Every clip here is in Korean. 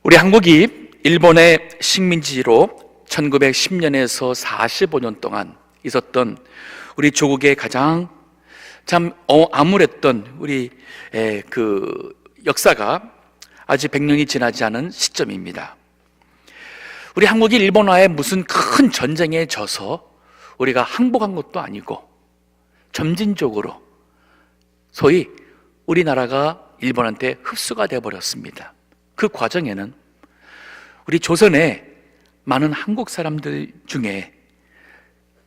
우리 한국이 일본의 식민지로 1910년에서 45년 동안 있었던 우리 조국의 가장 참 암울했던 우리 그 역사가 아직 100년이 지나지 않은 시점입니다. 우리 한국이 일본과의 무슨 큰 전쟁에 져서 우리가 항복한 것도 아니고 점진적으로 소위 우리나라가 일본한테 흡수가 되어버렸습니다. 그 과정에는 우리 조선의 많은 한국 사람들 중에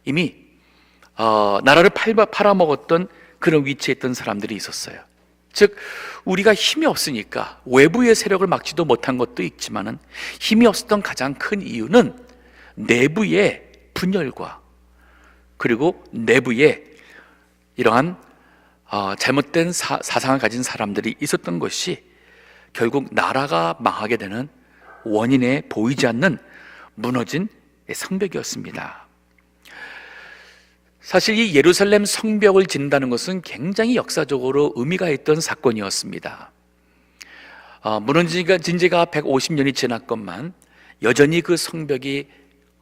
이미 나라를 팔아먹었던 그런 위치에 있던 사람들이 있었어요. 즉 우리가 힘이 없으니까 외부의 세력을 막지도 못한 것도 있지만은 힘이 없었던 가장 큰 이유는 내부의 분열과 그리고 내부의 이러한 잘못된 사상을 가진 사람들이 있었던 것이 결국 나라가 망하게 되는 원인에 보이지 않는 무너진 성벽이었습니다. 사실 이 예루살렘 성벽을 짓는다는 것은 굉장히 역사적으로 의미가 있던 사건이었습니다. 무너진 지가 150년이 지났건만 여전히 그 성벽이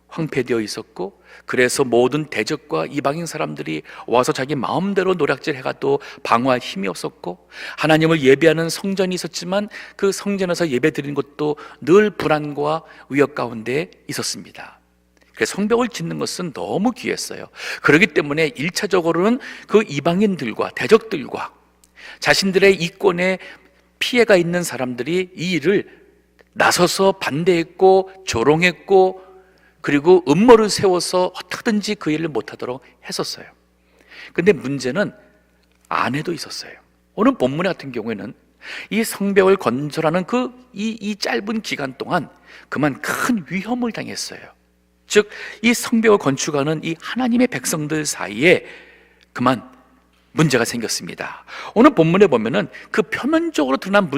황폐되어 있었고, 그래서 모든 대적과 이방인 사람들이 와서 자기 마음대로 노략질 해가도 방어할 힘이 없었고, 하나님을 예배하는 성전이 있었지만 그 성전에서 예배 드리는 것도 늘 불안과 위협 가운데 있었습니다. 그래서 성벽을 짓는 것은 너무 귀했어요. 그렇기 때문에 1차적으로는 그 이방인들과 대적들과 자신들의 이권에 피해가 있는 사람들이 이 일을 나서서 반대했고 조롱했고, 그리고 음모를 세워서 어떻게든지 그 일을 못하도록 했었어요. 근데 문제는 안에도 있었어요. 오늘 본문 같은 경우에는 이 성벽을 건설하는 이 짧은 기간 동안 그만 큰 위험을 당했어요. 즉 이 성벽을 건축하는 이 하나님의 백성들 사이에 그만 문제가 생겼습니다. 오늘 본문에 보면은 그 표면적으로 드러난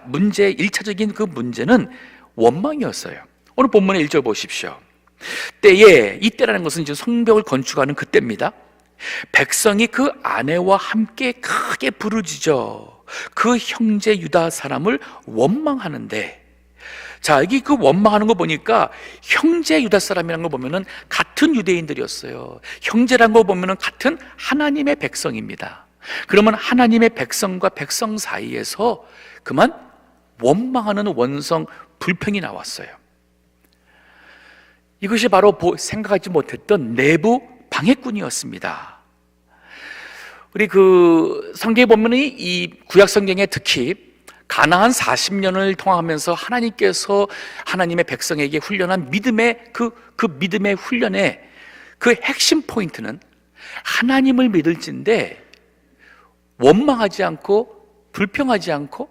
문제의 1차적인 그 문제는 원망이었어요. 오늘 본문의 1절 보십시오. 이때라는 것은 이제 성벽을 건축하는 그때입니다. 백성이 그 아내와 함께 크게 부르짖어 그 형제 유다 사람을 원망하는데, 자, 여기 그 원망하는 거 보니까 형제 유다 사람이라는 거 보면은 같은 유대인들이었어요. 형제라는 거 보면은 같은 하나님의 백성입니다. 그러면 하나님의 백성과 백성 사이에서 그만 원망하는 원성 불평이 나왔어요. 이것이 바로 생각하지 못했던 내부 방해꾼이었습니다. 우리 그 성경에 보면 이 구약 성경에 특히 가나안 40년을 통하면서 하나님께서 하나님의 백성에게 훈련한 믿음의 그 믿음의 훈련의 그 핵심 포인트는 하나님을 믿을진데 원망하지 않고 불평하지 않고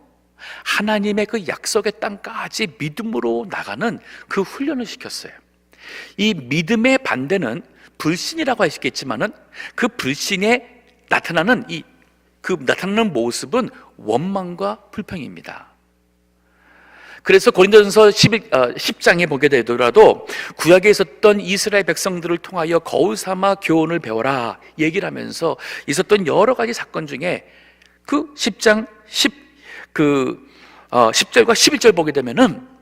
하나님의 그 약속의 땅까지 믿음으로 나가는 그 훈련을 시켰어요. 이 믿음의 반대는 불신이라고 하시겠지만은 그 불신에 나타나는 나타나는 모습은 원망과 불평입니다. 그래서 고린도전서 10장에 보게 되더라도 구약에 있었던 이스라엘 백성들을 통하여 거울 삼아 교훈을 배워라 얘기를 하면서 있었던 여러 가지 사건 중에 그 10장 10절과 11절 보게 되면은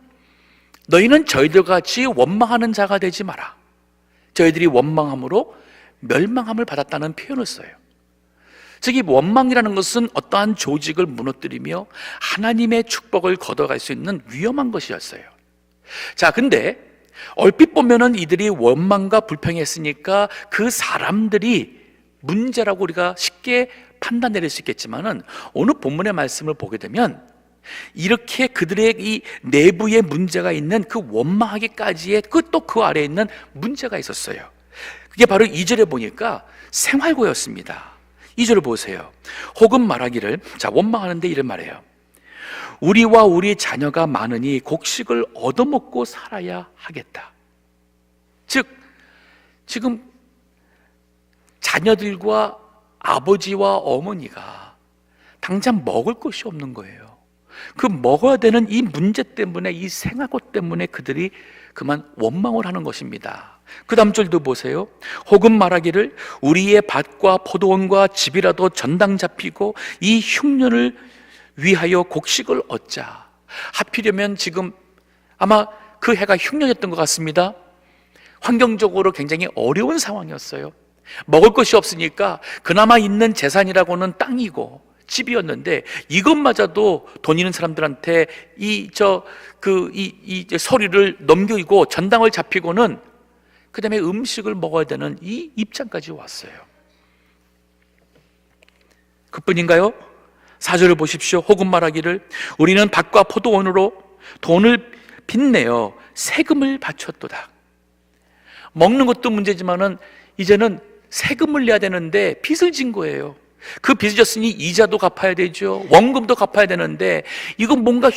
너희는 저희들과 같이 원망하는 자가 되지 마라. 저희들이 원망함으로 멸망함을 받았다는 표현을 써요. 즉 이 원망이라는 것은 어떠한 조직을 무너뜨리며 하나님의 축복을 걷어갈 수 있는 위험한 것이었어요. 자, 근데 얼핏 보면은 이들이 원망과 불평했으니까 그 사람들이 문제라고 우리가 쉽게 판단 내릴 수 있겠지만은 오늘 본문의 말씀을 보게 되면 이렇게 그들의 이 내부에 문제가 있는 그 원망하기까지의 또 그 아래에 있는 문제가 있었어요. 그게 바로 2절에 보니까 생활고였습니다. 2절을 보세요. 혹은 말하기를, 자, 원망하는데 이런 말이에요. 우리와 우리 자녀가 많으니 곡식을 얻어먹고 살아야 하겠다. 즉 지금 자녀들과 아버지와 어머니가 당장 먹을 것이 없는 거예요. 그 먹어야 되는 이 문제 때문에, 이 생활고 때문에 그들이 그만 원망을 하는 것입니다. 그 다음 절도 보세요. 혹은 말하기를 우리의 밭과 포도원과 집이라도 전당 잡히고 이 흉년을 위하여 곡식을 얻자. 하필이면 지금 아마 그 해가 흉년이었던 것 같습니다. 환경적으로 굉장히 어려운 상황이었어요. 먹을 것이 없으니까 그나마 있는 재산이라고는 땅이고 집이었는데, 이것마저도 돈 있는 사람들한테 이 서류를 넘기고 전당을 잡히고는 그 다음에 음식을 먹어야 되는 이 입장까지 왔어요. 그뿐인가요? 4절을 보십시오. 혹은 말하기를 우리는 밭과 포도원으로 돈을 빚내어 세금을 바쳤도다. 먹는 것도 문제지만은 이제는 세금을 내야 되는데 빚을 진 거예요. 그 빚을 졌으니 이자도 갚아야 되죠. 원금도 갚아야 되는데 이건 뭔가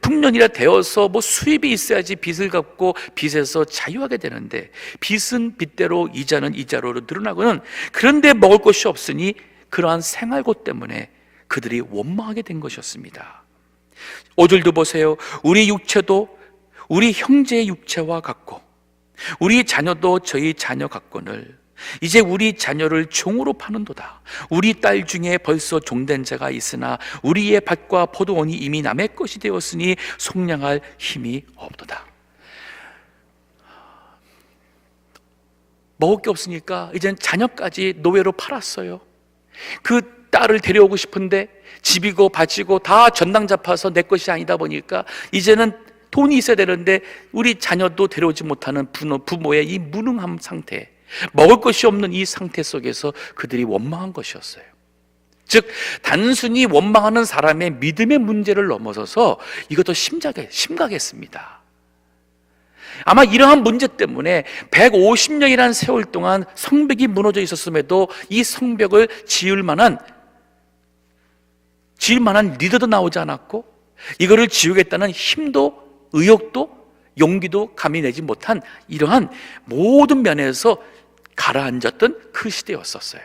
풍년이라 되어서 뭐 수입이 있어야지 빚을 갚고 빚에서 자유하게 되는데, 빚은 빚대로 이자는 이자로 늘어나고는, 그런데 먹을 것이 없으니 그러한 생활고 때문에 그들이 원망하게 된 것이었습니다. 5절도 보세요. 우리 육체도 우리 형제의 육체와 같고 우리 자녀도 저희 자녀 같거늘 이제 우리 자녀를 종으로 파는도다. 우리 딸 중에 벌써 종된 자가 있으나 우리의 밭과 포도원이 이미 남의 것이 되었으니 속량할 힘이 없도다. 먹을 게 없으니까 이젠 자녀까지 노예로 팔았어요. 그 딸을 데려오고 싶은데 집이고 밭이고 다 전당 잡아서 내 것이 아니다 보니까 이제는 돈이 있어야 되는데 우리 자녀도 데려오지 못하는 부모의 이 무능한 상태, 먹을 것이 없는 이 상태 속에서 그들이 원망한 것이었어요. 즉 단순히 원망하는 사람의 믿음의 문제를 넘어서서 이것도 심각했습니다. 아마 이러한 문제 때문에 150년이라는 세월 동안 성벽이 무너져 있었음에도 이 성벽을 지을 만한 리더도 나오지 않았고, 이거를 지우겠다는 힘도 의욕도 용기도 감히 내지 못한 이러한 모든 면에서 가라앉았던 그 시대였었어요.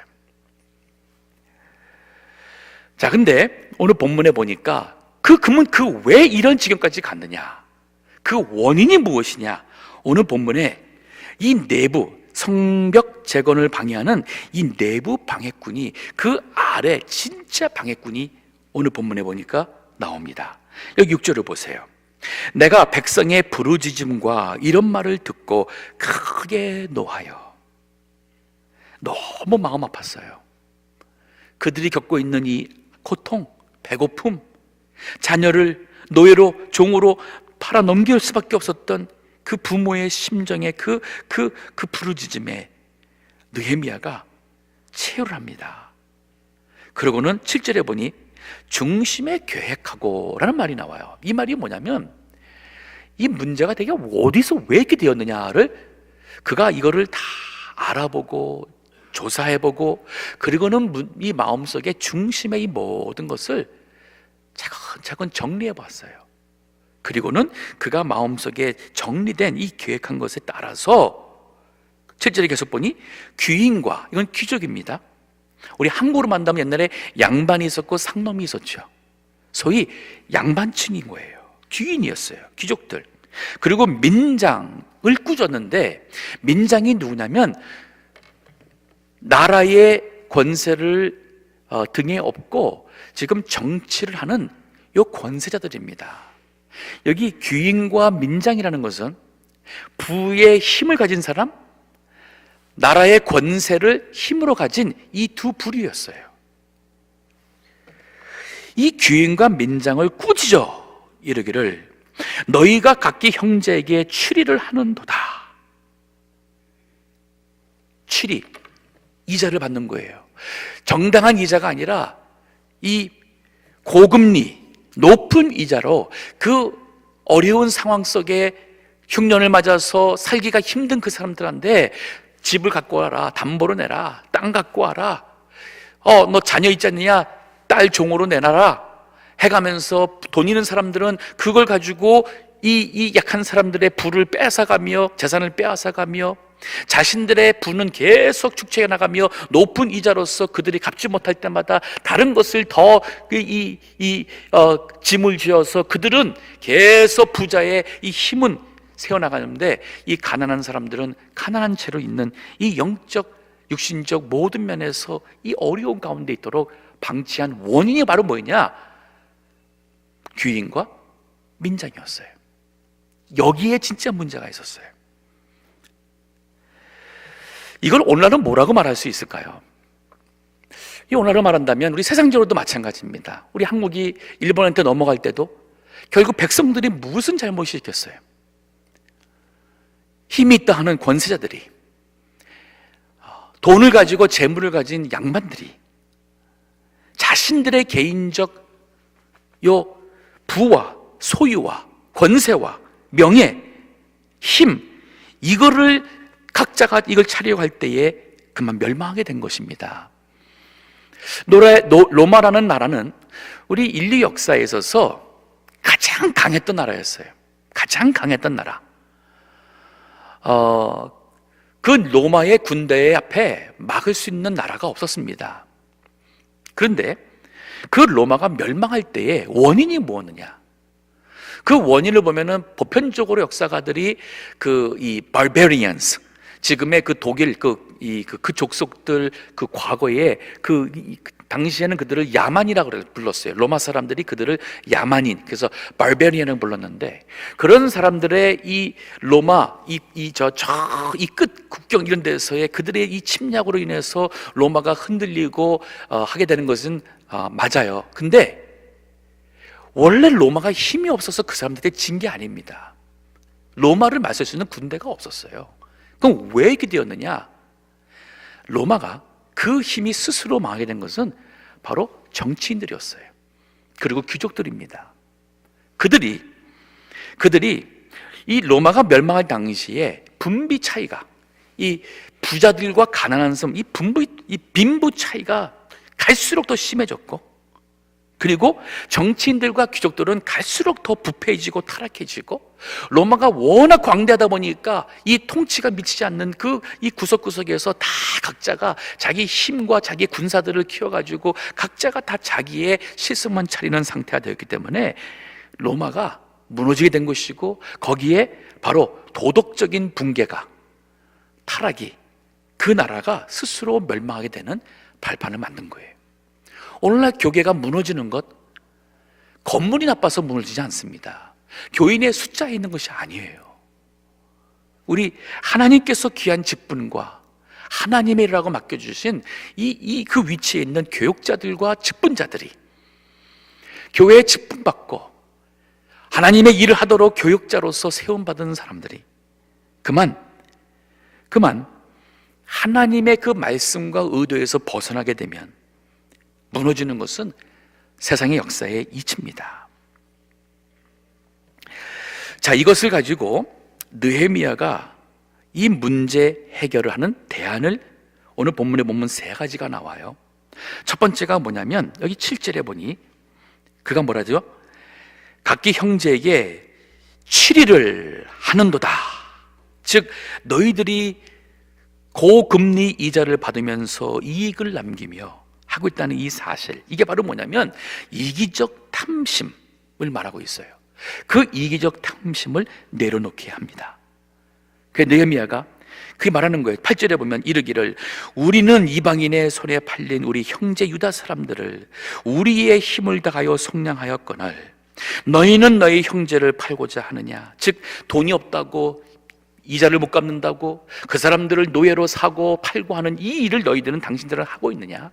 자, 근데 오늘 본문에 보니까 그러면 왜 이런 지경까지 갔느냐, 그 원인이 무엇이냐. 오늘 본문에 이 내부 성벽 재건을 방해하는 이 내부 방해꾼이, 그 아래 진짜 방해꾼이 오늘 본문에 보니까 나옵니다. 여기 6절을 보세요. 내가 백성의 부르짖음과 이런 말을 듣고 크게 노하여. 너무 마음 아팠어요. 그들이 겪고 있는 이 고통, 배고픔, 자녀를 노예로 종으로 팔아 넘길 수밖에 없었던 그 부모의 심정의 그 부르짖음에 느헤미야가 체휼을 합니다. 그러고는 7절에 보니 중심에 계획하고 라는 말이 나와요. 이 말이 뭐냐면 이 문제가 되게 어디서 왜 이렇게 되었느냐를 그가 이거를 다 알아보고 조사해보고, 그리고는 이 마음속에 중심의 이 모든 것을 차근차근 정리해봤어요. 그리고는 그가 마음속에 정리된 이 계획한 것에 따라서 7절에 계속 보니 귀인과, 이건 귀족입니다. 우리 한국으로 만나면 옛날에 양반이 있었고 상놈이 있었죠. 소위 양반층인 거예요. 귀인이었어요. 귀족들. 그리고 민장을 꾸렸는데, 민장이 누구냐면 나라의 권세를 등에 업고 지금 정치를 하는 요 권세자들입니다. 여기 귀인과 민장이라는 것은 부의 힘을 가진 사람, 나라의 권세를 힘으로 가진 이 두 부류였어요. 이 귀인과 민장을 꾸짖어 이르기를 너희가 각기 형제에게 추리를 하는도다. 추리, 이자를 받는 거예요. 정당한 이자가 아니라 이 고금리, 높은 이자로 그 어려운 상황 속에 흉년을 맞아서 살기가 힘든 그 사람들한테 집을 갖고 와라, 담보로 내라, 땅 갖고 와라, 너 자녀 있지 않느냐, 딸 종으로 내놔라 해가면서 돈 있는 사람들은 그걸 가지고 이 약한 사람들의 부를 뺏어가며 재산을 빼앗아가며 자신들의 부는 계속 축적해 나가며 높은 이자로서 그들이 갚지 못할 때마다 다른 것을 더 짐을 지어서 그들은 계속 부자의 이 힘은 세워나가는데, 이 가난한 사람들은 가난한 채로 있는 이 영적 육신적 모든 면에서 이 어려운 가운데 있도록 방치한 원인이 바로 뭐냐? 귀인과 민장이었어요. 여기에 진짜 문제가 있었어요. 이걸 오늘날은 뭐라고 말할 수 있을까요? 이 오늘날로 말한다면 우리 세상적으로도 마찬가지입니다. 우리 한국이 일본한테 넘어갈 때도 결국 백성들이 무슨 잘못이 있겠어요? 힘이 있다 하는 권세자들이, 돈을 가지고 재물을 가진 양반들이 자신들의 개인적 부와 소유와 권세와 명예, 힘, 이거를 각자가 이걸 차리려고 할 때에 그만 멸망하게 된 것입니다. 로마라는 나라는 우리 인류 역사에 있어서 가장 강했던 나라였어요. 가장 강했던 나라. 그 로마의 군대 앞에 막을 수 있는 나라가 없었습니다. 그런데 그 로마가 멸망할 때의 원인이 뭐였느냐? 그 원인을 보면은 보편적으로 역사가들이 이 barbarians, 지금의 그 독일 그 족속들 그 과거에 당시에는 그들을 야만이라고 불렀어요. 로마 사람들이 그들을 야만인, 그래서 barbarian을 불렀는데, 그런 사람들의 이 로마 이 끝 국경 이런 데서의 그들의 이 침략으로 인해서 로마가 흔들리고 하게 되는 것은 맞아요. 근데 원래 로마가 힘이 없어서 그 사람들이 진 게 아닙니다. 로마를 맞설 수 있는 군대가 없었어요. 그럼 왜 이렇게 되었느냐? 로마가 그 힘이 스스로 망하게 된 것은 바로 정치인들이었어요. 그리고 귀족들입니다. 그들이 이 로마가 멸망할 당시에 분비 차이가, 이 부자들과 가난한 사람, 이 빈부 차이가 갈수록 더 심해졌고, 그리고 정치인들과 귀족들은 갈수록 더 부패해지고 타락해지고, 로마가 워낙 광대하다 보니까 이 통치가 미치지 않는 이 구석구석에서 다 각자가 자기 힘과 자기 군사들을 키워가지고 각자가 다 자기의 실속만 차리는 상태가 되었기 때문에 로마가 무너지게 된 것이고, 거기에 바로 도덕적인 붕괴가, 타락이, 그 나라가 스스로 멸망하게 되는 발판을 만든 거예요. 오늘날 교회가 무너지는 것, 건물이 나빠서 무너지지 않습니다. 교인의 숫자에 있는 것이 아니에요. 우리 하나님께서 귀한 직분과 하나님의 일이라고 맡겨주신 그 위치에 있는 교육자들과 직분자들이, 교회에 직분받고 하나님의 일을 하도록 교육자로서 세움받은 사람들이 그만 하나님의 그 말씀과 의도에서 벗어나게 되면 무너지는 것은 세상의 역사의 이치입니다. 자, 이것을 가지고 느헤미야가 이 문제 해결을 하는 대안을, 오늘 본문에 보면 세 가지가 나와요. 첫 번째가 뭐냐면, 여기 7절에 보니 그가 뭐라죠? 각기 형제에게 치리를 하는도다. 즉 너희들이 고금리 이자를 받으면서 이익을 남기며 하고 있다는 이 사실, 이게 바로 뭐냐면 이기적 탐심을 말하고 있어요. 그 이기적 탐심을 내려놓게 합니다. 그 느헤미야가 그게 말하는 거예요. 8절에 보면 이르기를, 우리는 이방인의 손에 팔린 우리 형제 유다 사람들을 우리의 힘을 다하여 속량하였거늘 너희는 너희 형제를 팔고자 하느냐? 즉 돈이 없다고, 이자를 못 갚는다고 그 사람들을 노예로 사고 팔고 하는 이 일을 너희들은 당신들은 하고 있느냐?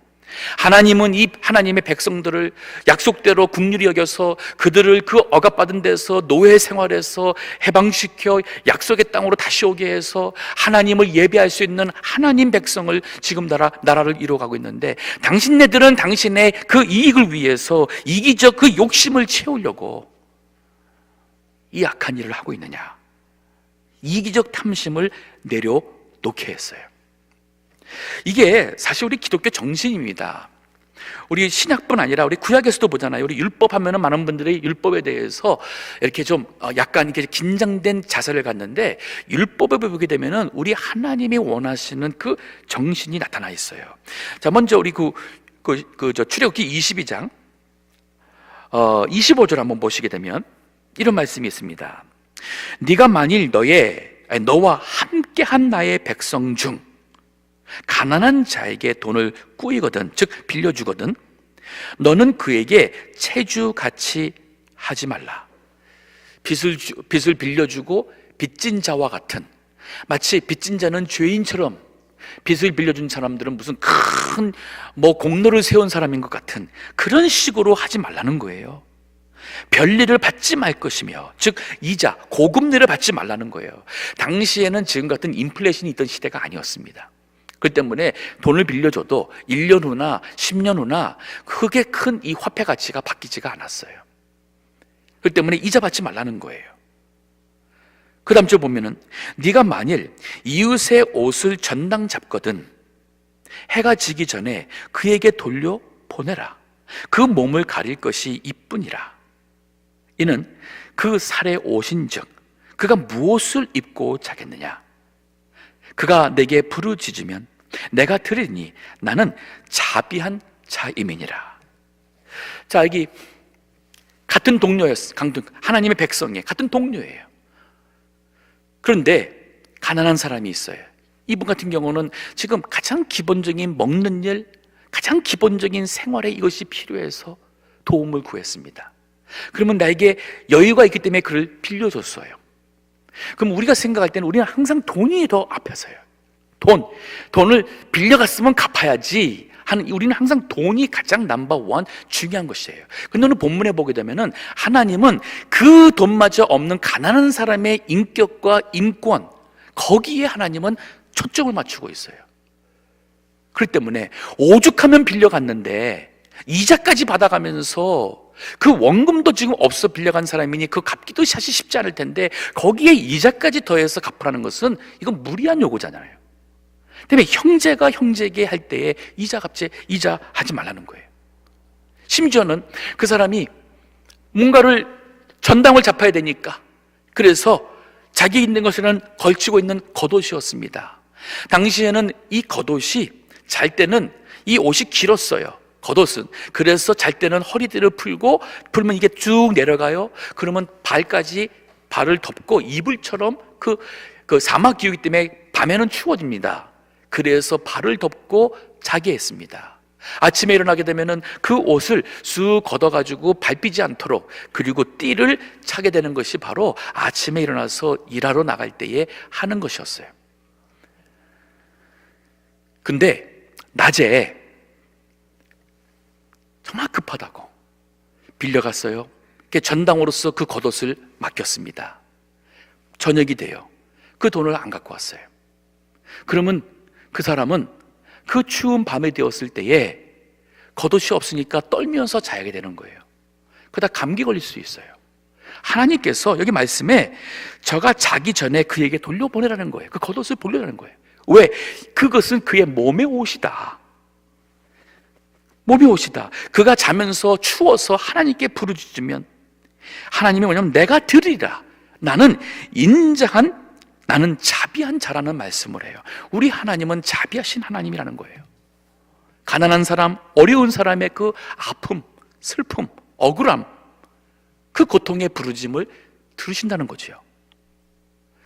하나님은 이 하나님의 백성들을 약속대로 긍휼히 여겨서 그들을 그 억압받은 데서 노예 생활에서 해방시켜 약속의 땅으로 다시 오게 해서 하나님을 예배할 수 있는 하나님 백성을 지금 나라를 이루어가고 있는데, 당신네들은 당신의 그 이익을 위해서 이기적 그 욕심을 채우려고 이 악한 일을 하고 있느냐? 이기적 탐심을 내려놓게 했어요. 이게 사실 우리 기독교 정신입니다. 우리 신약뿐 아니라 우리 구약에서도 보잖아요. 우리 율법 하면은 많은 분들이 율법에 대해서 이렇게 좀 약간 이렇게 긴장된 자세를 갖는데, 율법을 보게 되면은 우리 하나님이 원하시는 그 정신이 나타나 있어요. 자, 먼저 우리 출애굽기 22장 25절 한번 보시게 되면 이런 말씀이 있습니다. 네가 만일 너와 함께한 나의 백성 중 가난한 자에게 돈을 꾸이거든, 즉 빌려주거든, 너는 그에게 체주같이 하지 말라. 빚을 빌려주고 빚진 자와 같은, 마치 빚진 자는 죄인처럼 빚을 빌려준 사람들은 무슨 큰 공로를 세운 사람인 것 같은 그런 식으로 하지 말라는 거예요. 별리를 받지 말 것이며, 즉 이자, 고금리를 받지 말라는 거예요. 당시에는 지금 같은 인플레이션이 있던 시대가 아니었습니다. 그렇기 때문에 돈을 빌려줘도 1년 후나 10년 후나 크게 큰 이 화폐 가치가 바뀌지가 않았어요. 그렇기 때문에 이자 받지 말라는 거예요. 그 다음 줄 보면은, 네가 만일 이웃의 옷을 전당 잡거든 해가 지기 전에 그에게 돌려 보내라. 그 몸을 가릴 것이 이뿐이라. 이는 그 살에 오신즉 그가 무엇을 입고 자겠느냐. 그가 내게 부르짖으면 내가 들으니 나는 자비한 자임이니라. 자, 여기 같은 동료였어요. 하나님의 백성이에요. 같은 동료예요. 그런데 가난한 사람이 있어요. 이분 같은 경우는 지금 가장 기본적인 먹는 일, 가장 기본적인 생활에 이것이 필요해서 도움을 구했습니다. 그러면 나에게 여유가 있기 때문에 그를 빌려줬어요. 그럼 우리가 생각할 때는 우리는 항상 돈이 더 앞에서요. 돈을 빌려갔으면 갚아야지 하는, 우리는 항상 돈이 가장 넘버원 중요한 것이에요. 근데 오늘 본문에 보게 되면은 하나님은 그 돈마저 없는 가난한 사람의 인격과 인권, 거기에 하나님은 초점을 맞추고 있어요. 그렇기 때문에 오죽하면 빌려갔는데 이자까지 받아가면서, 그 원금도 지금 없어 빌려간 사람이니 그 갚기도 사실 쉽지 않을 텐데 거기에 이자까지 더해서 갚으라는 것은 이건 무리한 요구잖아요. 때문에 형제가 형제에게 할 때에 이자 하지 말라는 거예요. 심지어는 그 사람이 뭔가를 전당을 잡아야 되니까, 그래서 자기 있는 것에는 걸치고 있는 겉옷이었습니다. 당시에는 이 겉옷이, 잘 때는 이 옷이 길었어요. 겉옷은. 그래서 잘 때는 허리띠를 풀면 이게 쭉 내려가요. 그러면 발을 덮고 이불처럼 그 사막 기후이기 때문에 밤에는 추워집니다. 그래서 발을 덮고 자게 했습니다. 아침에 일어나게 되면은 그 옷을 쑥 걷어가지고 밟히지 않도록, 그리고 띠를 차게 되는 것이 바로 아침에 일어나서 일하러 나갈 때에 하는 것이었어요. 근데 낮에 정말 급하다고 빌려갔어요. 전당으로서 그 겉옷을 맡겼습니다. 저녁이 돼요. 그 돈을 안 갖고 왔어요. 그러면 그 사람은 그 추운 밤에 되었을 때에 겉옷이 없으니까 떨면서 자게 되는 거예요. 그러다 감기 걸릴 수 있어요. 하나님께서 여기 말씀에 저가 자기 전에 그에게 돌려보내라는 거예요. 그 겉옷을 보내라는 거예요. 왜? 그것은 그의 몸의 옷이다. 몸의 옷이다. 그가 자면서 추워서 하나님께 부르짖으면 하나님이 뭐냐면 내가 들으리라. 나는 자비한 자라는 말씀을 해요. 우리 하나님은 자비하신 하나님이라는 거예요. 가난한 사람, 어려운 사람의 그 아픔, 슬픔, 억울함, 그 고통의 부르짖음을 들으신다는 거죠.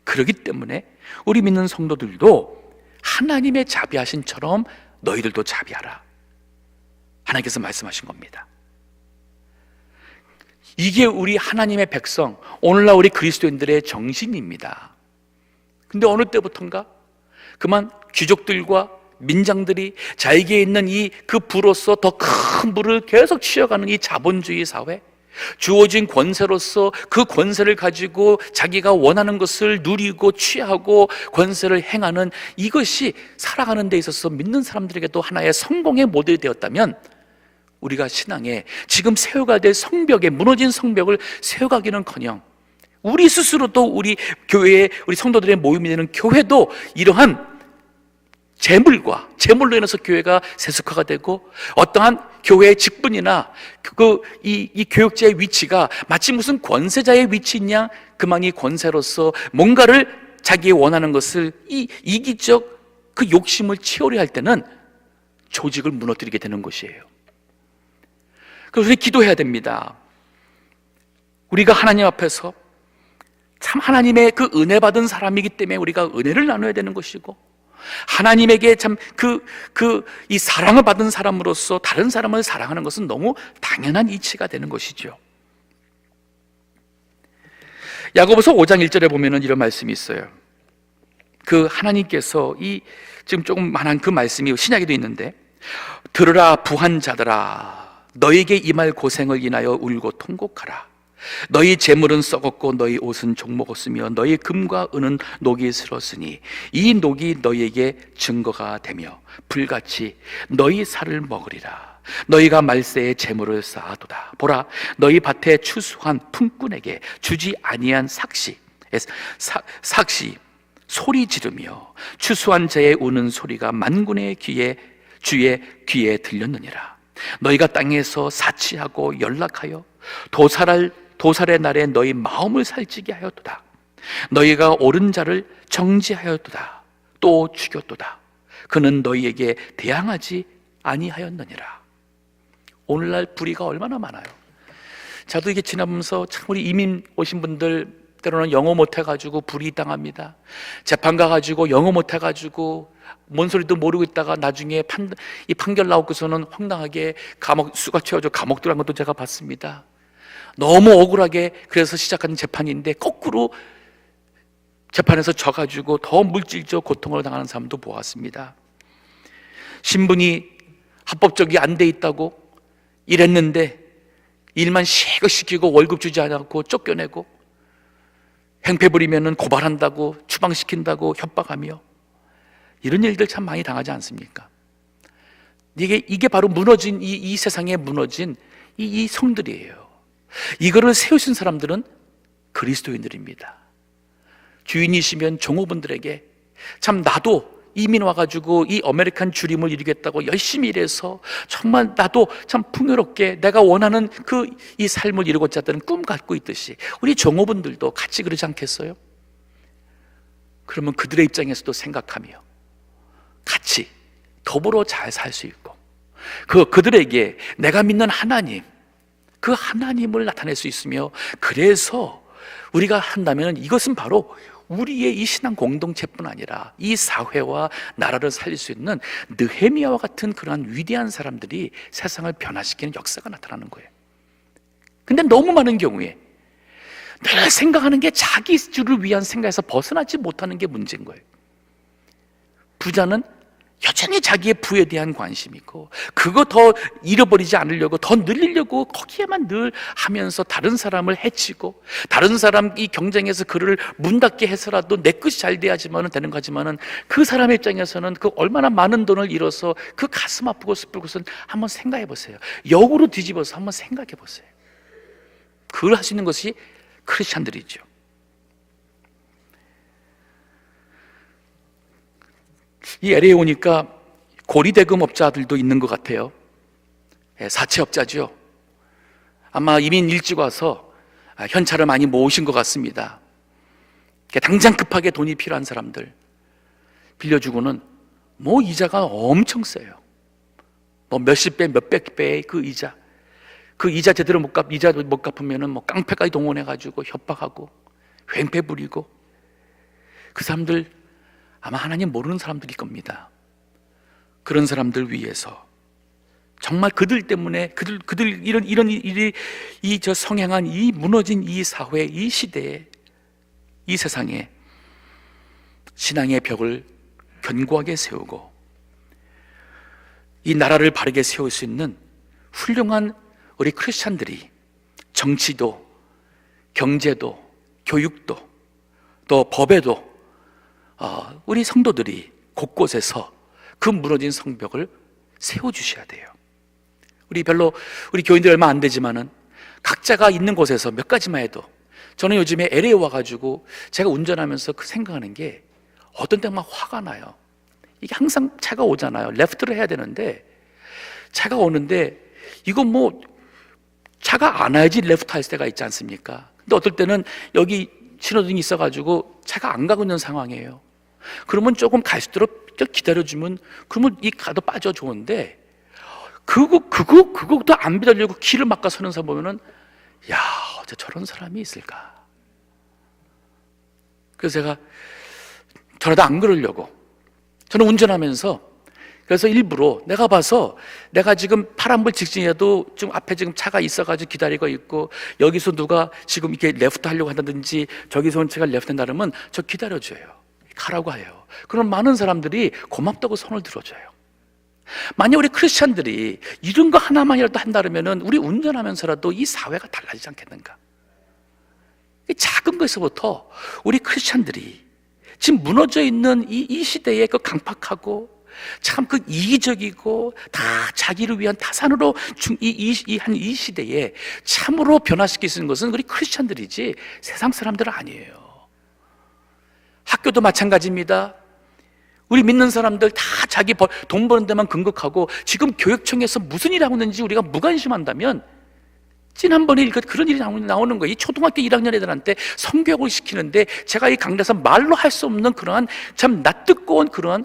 그렇기 때문에 우리 믿는 성도들도 하나님의 자비하신처럼 너희들도 자비하라. 하나님께서 말씀하신 겁니다. 이게 우리 하나님의 백성, 오늘날 우리 그리스도인들의 정신입니다. 근데 어느 때부턴가 그만 귀족들과 민장들이 자기에게 있는 그 부로서 더 큰 부를 계속 취해가는 이 자본주의 사회, 주어진 권세로서 그 권세를 가지고 자기가 원하는 것을 누리고 취하고 권세를 행하는 이것이 살아가는 데 있어서 믿는 사람들에게도 하나의 성공의 모델이 되었다면, 우리가 신앙에 지금 세워가야 될 성벽에, 무너진 성벽을 세워가기는커녕 우리 스스로도 우리 교회에, 우리 성도들의 모임이 되는 교회도 이러한 재물로 인해서 교회가 세속화가 되고, 어떠한 교회의 직분이나 이 교역자의 위치가 마치 무슨 권세자의 위치냐, 그만 이 권세로서 뭔가를 자기의 원하는 것을 이 이기적 그 욕심을 채우려 할 때는 조직을 무너뜨리게 되는 것이에요. 그래서 우리 기도해야 됩니다. 우리가 하나님 앞에서 참 하나님의 그 은혜 받은 사람이기 때문에 우리가 은혜를 나눠야 되는 것이고, 하나님에게 참 이 사랑을 받은 사람으로서 다른 사람을 사랑하는 것은 너무 당연한 이치가 되는 것이죠. 야고보서 5장 1절에 보면은 이런 말씀이 있어요. 그 하나님께서 이 지금 조금 만한 그 말씀이 신약에도 있는데, 들으라 부한 자들아, 너에게 임할 고생을 인하여 울고 통곡하라. 너희 재물은 썩었고 너희 옷은 종먹었으며 너희 금과 은은 녹이 슬었으니 이 녹이 너희에게 증거가 되며 불같이 너희 살을 먹으리라. 너희가 말세에 재물을 쌓아두다. 보라, 너희 밭에 추수한 품꾼에게 주지 아니한 삭시 소리 지르며 추수한 자의 우는 소리가 만군의 주의 귀에 들렸느니라. 너희가 땅에서 사치하고 연락하여 도살의 날에 너희 마음을 살찌게 하였도다. 너희가 옳은 자를 정죄하였도다. 또 죽였도다. 그는 너희에게 대항하지 아니하였느니라. 오늘날 불의가 얼마나 많아요. 저도 이게 지나면서 참 우리 이민 오신 분들 때로는 영어 못해가지고 불이당합니다. 재판 가가지고 영어 못해가지고 뭔 소리도 모르고 있다가 나중에 이 판결 나오고서는 황당하게 수가 채워져 감옥 들어간 것도 제가 봤습니다. 너무 억울하게 그래서 시작한 재판인데 거꾸로 재판에서 져가지고 더 물질적 고통을 당하는 사람도 보았습니다. 신분이 합법적이 안 돼 있다고 일했는데 일만 시키고 월급 주지 않고 쫓겨내고 행패 부리면은 고발한다고 추방시킨다고 협박하며 이런 일들 참 많이 당하지 않습니까? 이게 바로 무너진 이 세상에 무너진 이 성들이에요. 이거를 세우신 사람들은 그리스도인들입니다. 주인이시면 종업원들에게 참 나도 이민 와가지고 이 아메리칸 주림을 이루겠다고 열심히 일해서 정말 나도 참 풍요롭게 내가 원하는 이 삶을 이루고자 하는 꿈 갖고 있듯이 우리 종업원들도 같이 그러지 않겠어요? 그러면 그들의 입장에서도 생각하며 같이 더불어 잘 살 수 있고 그들에게 내가 믿는 하나님, 그 하나님을 나타낼 수 있으며, 그래서 우리가 한다면 이것은 바로 우리의 이 신앙 공동체뿐 아니라 이 사회와 나라를 살릴 수 있는 느헤미야와 같은 그러한 위대한 사람들이 세상을 변화시키는 역사가 나타나는 거예요. 근데 너무 많은 경우에 내가 생각하는 게 자기 주를 위한 생각에서 벗어나지 못하는 게 문제인 거예요. 부자는 여전히 자기의 부에 대한 관심이 있고 그거 더 잃어버리지 않으려고 더 늘리려고 거기에만 늘 하면서 다른 사람을 해치고 다른 사람이 경쟁해서 그를 문 닫게 해서라도 내 것이 잘 돼야지만 되는 거지만은 그 사람의 입장에서는 그 얼마나 많은 돈을 잃어서 그 가슴 아프고 슬플 것은 한번 생각해 보세요. 역으로 뒤집어서 한번 생각해 보세요. 그걸 할 수 있는 것이 크리스찬들이죠. 이 LA에 오니까 고리대금업자들도 있는 것 같아요. 사채업자죠. 아마 이민 일찍 와서 현찰을 많이 모으신 것 같습니다. 당장 급하게 돈이 필요한 사람들 빌려주고는 뭐 이자가 엄청 세요. 뭐 몇십 배, 몇백 배의 그 이자 제대로 이자 못 갚으면은 뭐 깡패까지 동원해가지고 협박하고 횡패 부리고, 그 사람들 아마 하나님 모르는 사람들일 겁니다. 그런 사람들 위해서 정말 그들 때문에 그들 이런 일이 성행한 이 무너진 이 사회, 이 시대에, 이 세상에 신앙의 벽을 견고하게 세우고 이 나라를 바르게 세울 수 있는 훌륭한 우리 크리스찬들이 정치도, 경제도, 교육도, 또 법에도 우리 성도들이 곳곳에서 그 무너진 성벽을 세워주셔야 돼요. 우리 교인들 얼마 안 되지만은 각자가 있는 곳에서 몇 가지만 해도, 저는 요즘에 LA 와가지고 제가 운전하면서 생각하는 게 어떤 때 막 화가 나요. 이게 항상 차가 오잖아요. 레프트를 해야 되는데 차가 오는데 이거 뭐 차가 안 와야지 레프트 할 때가 있지 않습니까? 근데 어떨 때는 여기 신호등이 있어가지고 차가 안 가고 있는 상황이에요. 그러면 조금 갈 수 있도록 기다려주면 그러면 이 가도 빠져 좋은데 그것도 안 기다리고 길을 막가 서는 사람 보면은 야, 어째 저런 사람이 있을까? 그래서 제가 저라도 안 그러려고 저는 운전하면서 그래서 일부러 내가 봐서 내가 지금 파란불 직진이라도 좀 앞에 지금 차가 있어가지고 기다리고 있고 여기서 누가 지금 이렇게 레프트 하려고 한다든지 저기서 제가 레프트 나르면 저 기다려줘요. 가라고 해요. 그럼 많은 사람들이 고맙다고 손을 들어줘요. 만약 우리 크리스찬들이 이런 거 하나만이라도 한다면은 우리 운전하면서라도 이 사회가 달라지지 않겠는가? 작은 것에서부터 우리 크리스찬들이 지금 무너져 있는 이 시대에 그 강팍하고 참 그 이기적이고 다 자기를 위한 타산으로 이 시대에 참으로 변화시킬 수 있는 것은 우리 크리스찬들이지 세상 사람들은 아니에요. 학교도 마찬가지입니다. 우리 믿는 사람들 다 자기 돈 버는 데만 근거하고 지금 교육청에서 무슨 일을 하고 있는지 우리가 무관심한다면 지난번에 그런 일이 나오는 거예요. 이 초등학교 1학년 애들한테 성교육을 시키는데 제가 이 강단에서 말로 할 수 없는 그러한 참 낯뜨거운 그러한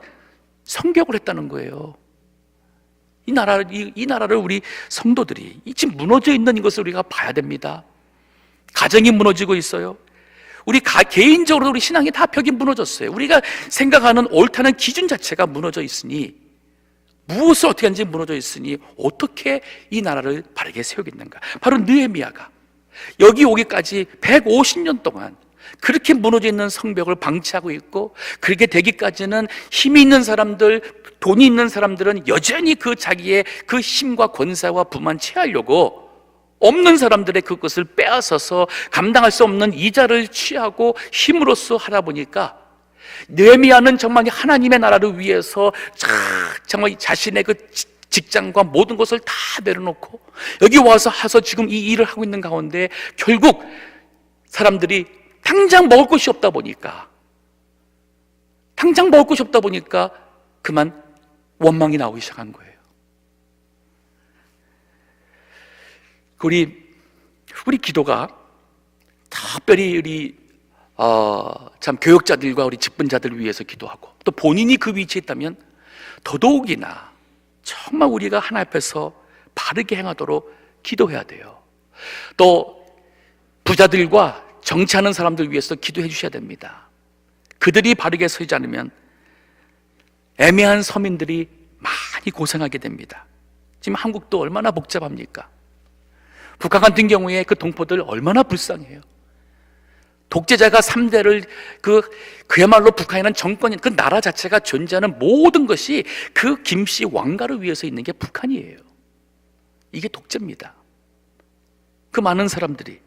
성교육을 했다는 거예요. 이 나라를 우리 성도들이 지금 무너져 있는 이것을 우리가 봐야 됩니다. 가정이 무너지고 있어요. 우리 개인적으로 우리 신앙이 다 벽이 무너졌어요. 우리가 생각하는 옳다는 기준 자체가 무너져 있으니 무엇을 어떻게 하는지 무너져 있으니 어떻게 이 나라를 바르게 세우겠는가? 바로 느헤미야가 여기 오기까지 150년 동안 그렇게 무너져 있는 성벽을 방치하고 있고, 그렇게 되기까지는 힘이 있는 사람들, 돈이 있는 사람들은 여전히 그 자기의 그 힘과 권세와 부만 취하려고 없는 사람들의 그것을 빼앗아서 감당할 수 없는 이자를 취하고 힘으로써 하다 보니까 느헤미야는 정말 하나님의 나라를 위해서 정말 자신의 그 직장과 모든 것을 다 내려놓고 여기 와서 지금 이 일을 하고 있는 가운데 결국 사람들이 당장 먹을 것이 없다 보니까 그만 원망이 나오기 시작한 거예요. 우리 기도가 특별히 우리 참 교역자들과 우리 직분자들을 위해서 기도하고 또 본인이 그 위치에 있다면 더더욱이나 정말 우리가 하나님 앞에서 바르게 행하도록 기도해야 돼요. 또 부자들과 정치하는 사람들 위해서 기도해 주셔야 됩니다. 그들이 바르게 서지 않으면 애매한 서민들이 많이 고생하게 됩니다. 지금 한국도 얼마나 복잡합니까? 북한 같은 경우에 그 동포들 얼마나 불쌍해요. 독재자가 3대를 그야말로 북한이라는 정권이 그 나라 자체가 존재하는 모든 것이 그 김씨 왕가를 위해서 있는 게 북한이에요. 이게 독재입니다. 그 많은 사람들이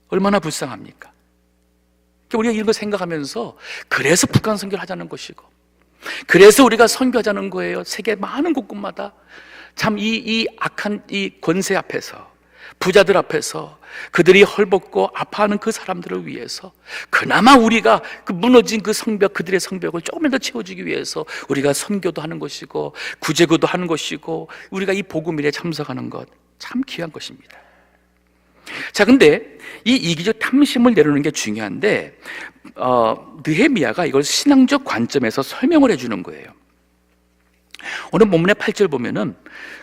얼마나 불쌍합니까? 우리가 이런 거 생각하면서 그래서 북한 선교를 하자는 것이고 그래서 우리가 선교하자는 거예요. 세계 많은 곳곳마다 참 이 악한 이 권세 앞에서 부자들 앞에서 그들이 헐벗고 아파하는 그 사람들을 위해서 그나마 우리가 그 무너진 그 성벽, 그들의 성벽을 조금이라도 채워주기 위해서 우리가 선교도 하는 것이고 구제구도 하는 것이고 우리가 이 복음일에 참석하는 것 참 귀한 것입니다. 자, 근데 이 이기적 탐심을 내려놓는 게 중요한데 느헤미야가 이걸 신앙적 관점에서 설명을 해주는 거예요. 오늘 본문의 8절 보면은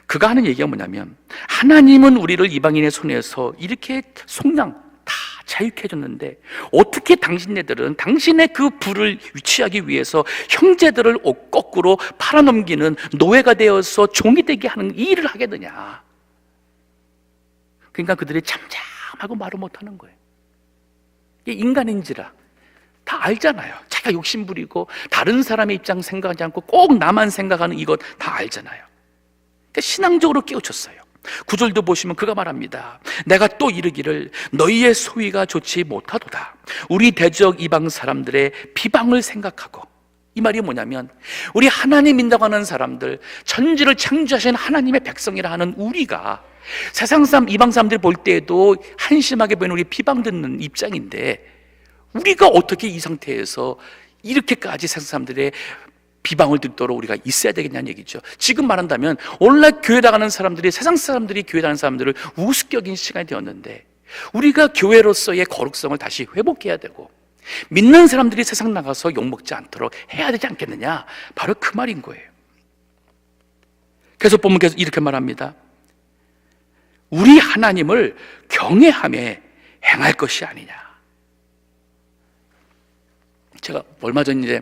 그가 하는 얘기가 뭐냐면 하나님은 우리를 이방인의 손에서 이렇게 속량 다 자유케 해줬는데 어떻게 당신네들은 당신의 그 부를 취하기 위해서 형제들을 거꾸로 팔아넘기는 노예가 되어서 종이 되게 하는 이 일을 하겠느냐. 그러니까 그들이 잠잠하고 말을 못하는 거예요. 이게 인간인지라 다 알잖아요. 자기가 욕심부리고 다른 사람의 입장 생각하지 않고 꼭 나만 생각하는 이것 다 알잖아요. 그러니까 신앙적으로 깨우쳤어요. 9절도 보시면 그가 말합니다. 내가 또 이르기를 너희의 소위가 좋지 못하도다. 우리 대적 이방 사람들의 비방을 생각하고, 이 말이 뭐냐면 우리 하나님 믿는다고 하는 사람들, 천지를 창조하신 하나님의 백성이라 하는 우리가 세상 사람, 이방 사람들 볼 때에도 한심하게 보이는 우리 비방 듣는 입장인데 우리가 어떻게 이 상태에서 이렇게까지 세상 사람들의 비방을 듣도록 우리가 있어야 되겠냐는 얘기죠. 지금 말한다면 오늘날 교회 나가는 사람들이 세상 사람들이 교회 다니는 사람들을 우습게 여긴 시간이 되었는데 우리가 교회로서의 거룩성을 다시 회복해야 되고 믿는 사람들이 세상 나가서 욕먹지 않도록 해야 되지 않겠느냐, 바로 그 말인 거예요. 그래서 보면 계속 이렇게 말합니다. 우리 하나님을 경외하며 행할 것이 아니냐. 제가 얼마 전에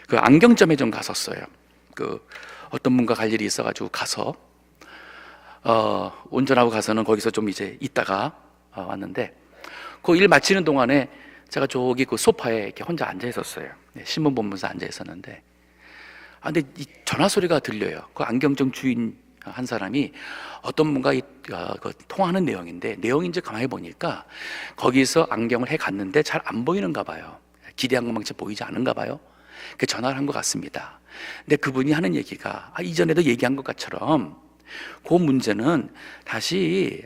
그 안경점에 좀 갔었어요. 어떤 분과 갈 일이 있어가지고 가서 운전하고 가서는 거기서 좀 이제 있다가 왔는데, 그 일 마치는 동안에 제가 저기 그 소파에 이렇게 혼자 앉아 있었어요. 신문 보면서 앉아 있었는데, 근데 이 전화 소리가 들려요. 그 안경점 주인 한 사람이 어떤 분과 그 통화하는 내용인데, 내용인지 가만히 보니까 거기서 안경을 해 갔는데 잘 안 보이는가 봐요. 기대한 것만치 보이지 않은가 봐요. 그 전화를 한 것 같습니다. 근데 그분이 하는 얘기가, 이전에도 얘기한 것처럼 그 문제는 다시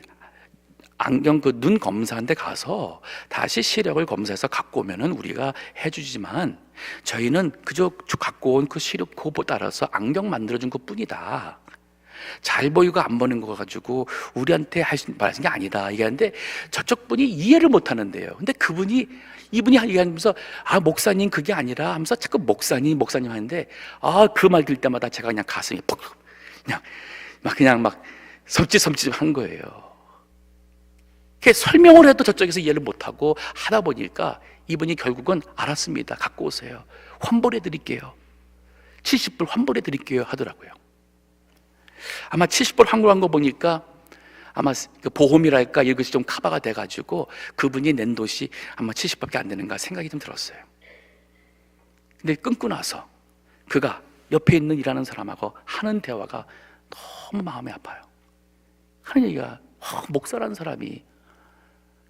안경 그 눈 검사한테 가서 다시 시력을 검사해서 갖고 오면은 우리가 해주지만, 저희는 그저 갖고 온 그 시력 그거 따라서 안경 만들어준 것 뿐이다. 잘 보이고 안 보는 거 가지고 우리한테 말하신 게 아니다 얘기하는데, 저쪽 분이 이해를 못 하는데요. 근데 이분이 얘기하면서 목사님 그게 아니라 하면서 자꾸 목사님 하는데, 그 말 들 때마다 제가 그냥 가슴이 퍽 그냥 막 섬찟 한 거예요. 설명을 해도 저쪽에서 이해를 못하고 하다 보니까 이분이 결국은 알았습니다. 갖고 오세요. 환불해 드릴게요. 70불 환불해 드릴게요 하더라고요. 아마 70불 환불한 거 보니까 아마 그 보험이랄까 이것이 좀 커버가 돼가지고 그분이 낸 돈이 아마 70밖에 안 되는가 생각이 좀 들었어요. 근데 끊고 나서 그가 옆에 있는 일하는 사람하고 하는 대화가 너무 마음이 아파요. 하는 얘기가, 목사라는 사람이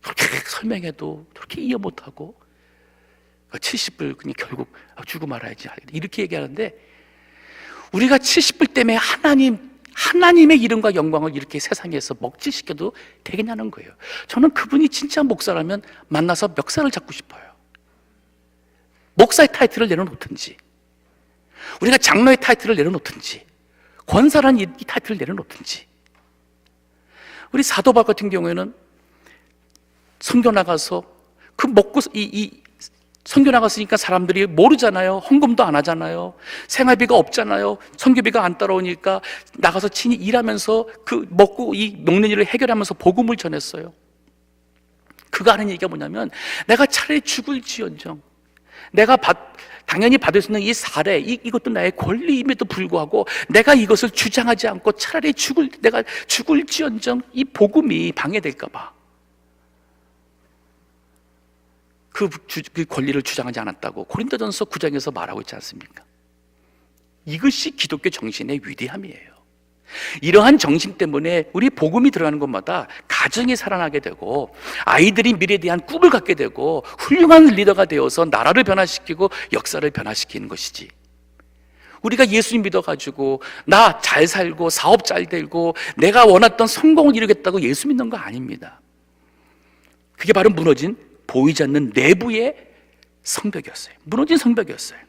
그렇게 설명해도 그렇게 이해 못하고 70불 그냥 결국 주고 말아야지 이렇게 얘기하는데, 우리가 70불 때문에 하나님의 이름과 영광을 이렇게 세상에서 먹칠시켜도 되겠냐는 거예요. 저는 그분이 진짜 목사라면 만나서 멱살을 잡고 싶어요. 목사의 타이틀을 내려놓든지, 우리가 장로의 타이틀을 내려놓든지, 권사라는 이 타이틀을 내려놓든지. 우리 사도 바울 같은 경우에는 선교 나가서 선교 나갔으니까 사람들이 모르잖아요. 헌금도 안 하잖아요. 생활비가 없잖아요. 선교비가 안 따라오니까 나가서 친히 일하면서 먹고 이 먹는 일을 해결하면서 복음을 전했어요. 그가 하는 얘기가 뭐냐면, 내가 차라리 죽을지언정, 내가 당연히 받을 수 있는 이 사례, 이것도 나의 권리임에도 불구하고 내가 이것을 주장하지 않고 차라리 내가 죽을지언정 이 복음이 방해될까 봐 그 권리를 주장하지 않았다고 고린도전서 9장에서 말하고 있지 않습니까? 이것이 기독교 정신의 위대함이에요. 이러한 정신 때문에 우리 복음이 들어가는 곳마다 가정이 살아나게 되고, 아이들이 미래에 대한 꿈을 갖게 되고, 훌륭한 리더가 되어서 나라를 변화시키고 역사를 변화시키는 것이지, 우리가 예수님 믿어가지고 나 잘 살고 사업 잘 되고 내가 원했던 성공을 이루겠다고 예수 믿는 거 아닙니다. 그게 바로 무너진, 보이지 않는 내부의 성벽이었어요. 무너진 성벽이었어요.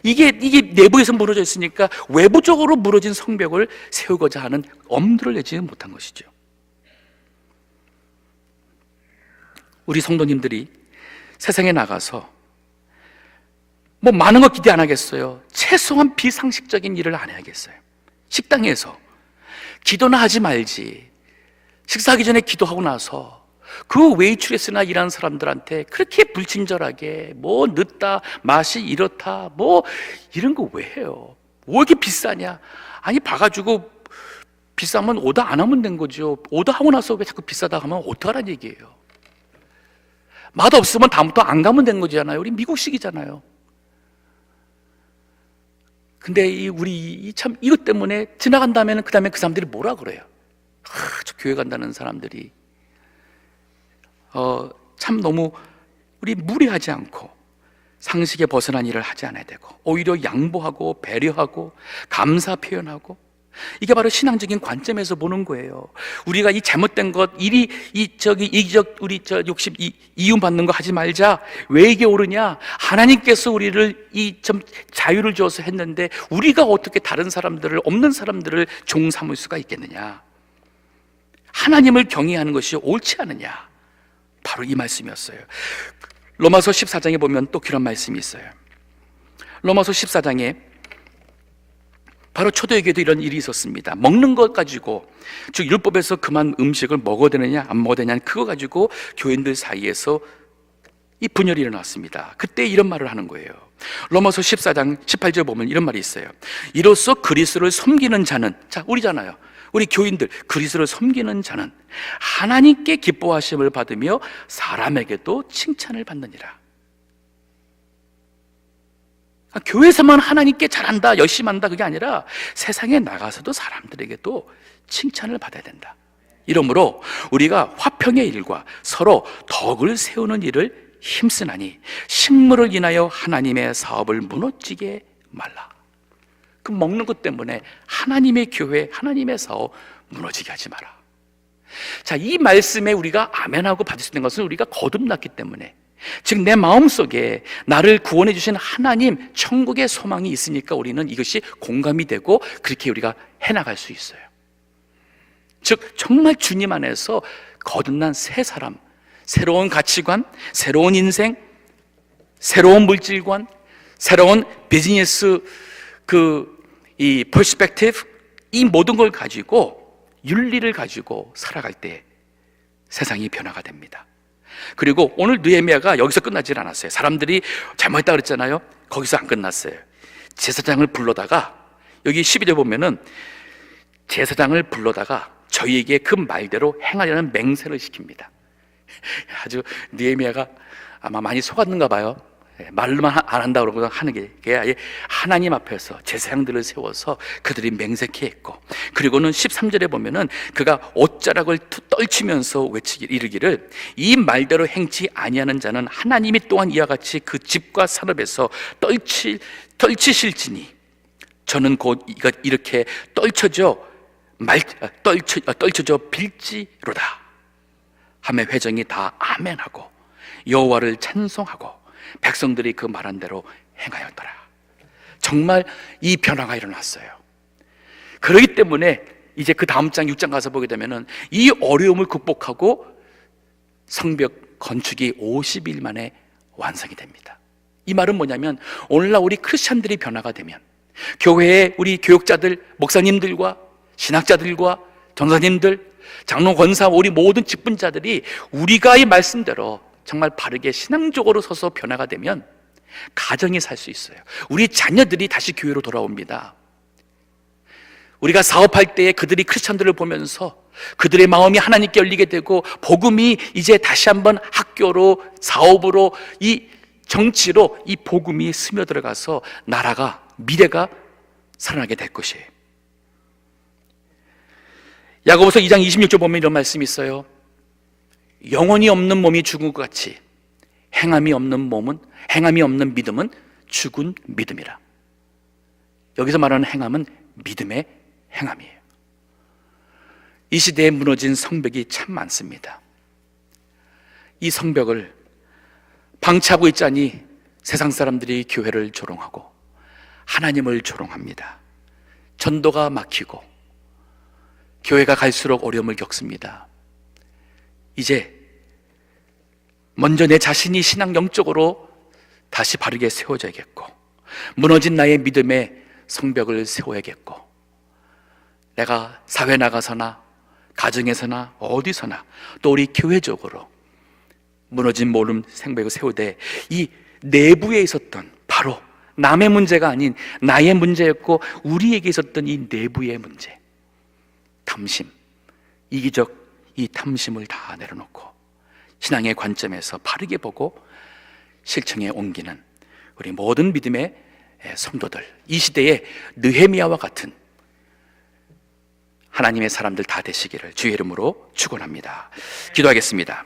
이게 내부에서 무너져 있으니까 외부적으로 무너진 성벽을 세우고자 하는 엄두를 내지 못한 것이죠. 우리 성도님들이 세상에 나가서 많은 거 기대 안 하겠어요. 최소한 비상식적인 일을 안 해야겠어요. 식당에서 기도나 하지 말지, 식사하기 전에 기도하고 나서 그 웨이트레스나 일하는 사람들한테 그렇게 불친절하게 늦다, 맛이 이렇다, 이런 거 왜 해요? 왜 이렇게 비싸냐? 아니, 봐가지고 비싸면 오더 안 하면 된 거죠. 오더 하고 나서 왜 자꾸 비싸다 하면 어떡하라는 얘기예요. 맛없으면 다음부터 안 가면 된 거잖아요. 우리 미국식이잖아요. 근데 우리 참 이것 때문에 지나간 다음에는 그 다음에 그 사람들이 뭐라 그래요? 저 교회 간다는 사람들이 참 너무 우리 무리하지 않고 상식에 벗어난 일을 하지 않아야 되고, 오히려 양보하고 배려하고 감사 표현하고, 이게 바로 신앙적인 관점에서 보는 거예요. 우리가 이 잘못된 것, 이기적 우리 욕심, 이윤 받는 거 하지 말자. 왜 이게 옳으냐? 하나님께서 우리를 좀 자유를 주어서 했는데 우리가 어떻게 다른 사람들을, 없는 사람들을 종 삼을 수가 있겠느냐? 하나님을 경외하는 것이 옳지 않느냐? 바로 이 말씀이었어요. 로마서 14장에 보면 또 그런 말씀이 있어요. 로마서 14장에 바로 초대교회도 이런 일이 있었습니다. 먹는 것 가지고, 즉 율법에서 그만 음식을 먹어야 되느냐 안 먹어야 되냐, 그거 가지고 교인들 사이에서 이 분열이 일어났습니다. 그때 이런 말을 하는 거예요. 로마서 14장 18절 보면 이런 말이 있어요. 이로써 그리스도를 섬기는 자는, 자, 우리잖아요. 우리 교인들, 그리스도를 섬기는 자는 하나님께 기뻐하심을 받으며 사람에게도 칭찬을 받느니라. 교회에서만 하나님께 잘한다, 열심히 한다, 그게 아니라 세상에 나가서도 사람들에게도 칭찬을 받아야 된다. 이러므로 우리가 화평의 일과 서로 덕을 세우는 일을 힘쓰나니 식물을 인하여 하나님의 사업을 무너지게 말라. 그 먹는 것 때문에 하나님의 교회, 하나님의 사업 무너지게 하지 마라. 자, 이 말씀에 우리가 아멘하고 받을 수 있는 것은 우리가 거듭났기 때문에, 즉 내 마음속에 나를 구원해 주신 하나님, 천국의 소망이 있으니까 우리는 이것이 공감이 되고 그렇게 우리가 해나갈 수 있어요. 즉 정말 주님 안에서 거듭난 새 사람, 새로운 가치관, 새로운 인생, 새로운 물질관, 새로운 비즈니스 이 퍼스펙티브, 이 모든 걸 가지고 윤리를 가지고 살아갈 때 세상이 변화가 됩니다. 그리고 오늘 느헤미야가 여기서 끝나질 않았어요. 사람들이 잘못했다 그랬잖아요. 거기서 안 끝났어요. 제사장을 불러다가, 여기 12절 보면은 제사장을 불러다가 저희에게 그 말대로 행하려는 맹세를 시킵니다. 아주 느헤미야가 아마 많이 속았는가 봐요. 말로만 안 한다고 그러고 하는 게 아예 하나님 앞에서 제사장들을 세워서 그들이 맹세케 했고, 그리고는 13절에 보면은 그가 옷자락을 떨치면서 이르기를 이 말대로 행치 아니하는 자는 하나님이 또한 이와 같이 그 집과 산업에서 떨치실지니 저는 곧 이렇게 떨쳐져 빌지로다 하며 회정이 다 아멘하고 여호와를 찬송하고 백성들이 그 말한 대로 행하였더라. 정말 이 변화가 일어났어요. 그렇기 때문에 이제 그 다음 장 6장 가서 보게 되면은 이 어려움을 극복하고 성벽 건축이 50일 만에 완성이 됩니다. 이 말은 뭐냐면 오늘날 우리 크리스찬들이 변화가 되면 교회의 우리 교육자들, 목사님들과 신학자들과 전사님들, 장로, 권사, 우리 모든 직분자들이 우리가 이 말씀대로 정말 바르게 신앙적으로 서서 변화가 되면 가정이 살 수 있어요. 우리 자녀들이 다시 교회로 돌아옵니다. 우리가 사업할 때에 그들이 크리스찬들을 보면서 그들의 마음이 하나님께 열리게 되고 복음이 이제 다시 한번 학교로, 사업으로, 이 정치로 이 복음이 스며들어가서 나라가, 미래가 살아나게 될 것이에요. 야고보서 2장 26절 보면 이런 말씀이 있어요. 영혼이 없는 몸이 죽은 것 같이 행함이 없는 믿음은 죽은 믿음이라. 여기서 말하는 행함은 믿음의 행함이에요. 이 시대에 무너진 성벽이 참 많습니다. 이 성벽을 방치하고 있자니 세상 사람들이 교회를 조롱하고 하나님을 조롱합니다. 전도가 막히고 교회가 갈수록 어려움을 겪습니다. 이제 먼저 내 자신이 신앙 영적으로 다시 바르게 세워져야겠고, 무너진 나의 믿음의 성벽을 세워야겠고, 내가 사회 나가서나 가정에서나 어디서나 또 우리 교회적으로 무너진 모름 생벽을 세우되 이 내부에 있었던, 바로 남의 문제가 아닌 나의 문제였고 우리에게 있었던 이 내부의 문제, 탐심, 이기적 이 탐심을 다 내려놓고 신앙의 관점에서 바르게 보고 실천에 옮기는 우리 모든 믿음의 성도들, 이 시대에 느헤미야와 같은 하나님의 사람들 다 되시기를 주의 이름으로 축원합니다. 기도하겠습니다.